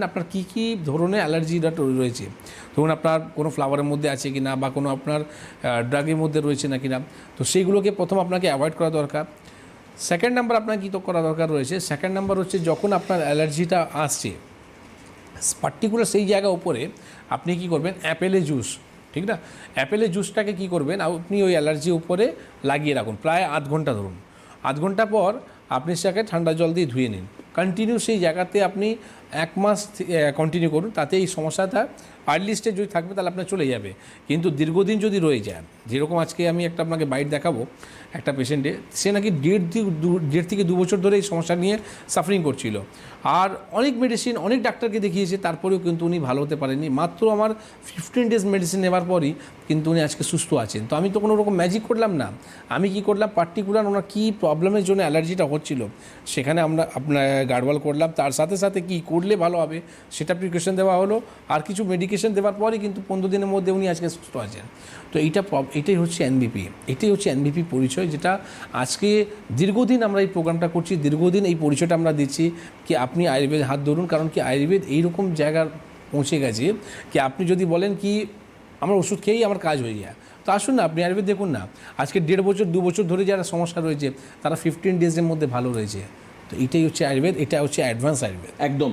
আপনার কী কী ধরনের অ্যালার্জিটা রয়েছে, ধরুন আপনার কোনো ফ্লাওয়ারের মধ্যে আছে কি না, বা কোনো আপনার ড্রাগের মধ্যে রয়েছে না কি না, তো সেইগুলোকে প্রথম আপনাকে অ্যাভয়েড করা দরকার। সেকেন্ড নাম্বার আপনার কী তো করা দরকার রয়েছে, সেকেন্ড নাম্বার হচ্ছে যখন আপনার অ্যালার্জিটা আসছে পার্টিকুলার সেই জায়গা উপরে আপনি কী করবেন, অ্যাপেলের জুস, ঠিক না, অ্যাপেলের জুসটাকে কী করবেন আপনি ওই অ্যালার্জি উপরে লাগিয়ে রাখুন প্রায় আধ ঘন্টা ধরুন। আধ ঘন্টা পর আপনি সেটাকে ঠান্ডা জল দিয়ে ধুয়ে নিন, কন্টিনিউ সেই জায়গাতে আপনি 1 মাস কন্টিনিউ করুন, তাতে এই সমস্যাটা আর্লি স্টেজ যদি থাকবে তাহলে আপনার চলে যাবে। কিন্তু দীর্ঘদিন যদি রয়ে যায়, যেরকম আজকে আমি একটা আপনাকে বাইট দেখাবো একটা পেশেন্টে, সে নাকি দেড় থেকে 2 বছর ধরে এই সমস্যা নিয়ে সাফারিং করছিল, আর অনেক মেডিসিন অনেক ডাক্তারকে দেখিয়েছে, তারপরেও কিন্তু উনি ভালো হতে পারেননি। মাত্র আমার 15 ডেজ মেডিসিন নেওয়ার পরই কিন্তু উনি আজকে সুস্থ আছেন। তো আমি তো কোনো রকম ম্যাজিক করলাম না, আমি কি করলাম পার্টিকুলার ওনার কী প্রবলেমের জন্য অ্যালার্জিটা হচ্ছিল সেখানে আমরা আপনার গার্ডওয়াল করলাম, তার সাথে সাথে কী করলে ভালো হবে সেটা প্রিকশন দেওয়া হলো, আর কিছু মেডিকেশন দেওয়ার পরই কিন্তু 15 দিনের মধ্যে উনি আজকে সুস্থ আছেন। তো এটাই হচ্ছে এনবিপি, এটাই হচ্ছে এনবিপি পরিচয়, যেটা আজকে দীর্ঘদিন আমরা এই প্রোগ্রামটা করছি, দীর্ঘদিন এই পরিচয়টা আমরা দিচ্ছি কি আপনি আয়ুর্বেদ হাত ধরুন। কারণ কি আয়ুর্বেদ এইরকম জায়গার পৌঁছে গেছে কি আপনি যদি বলেন কি আমার ওষুধ খেয়েই আমার কাজ হয়ে যায়, তো আসুন না আপনি আয়ুর্বেদ দেখুন না, আজকে 1.5 বছর 2 বছর ধরে যারা সমস্যা রয়েছে তারা 15 ডেজের মধ্যে ভালো রয়েছে। তো এটাই হচ্ছে আয়ুর্বেদ, এটা হচ্ছে অ্যাডভান্স আয়ুর্বেদ। একদম।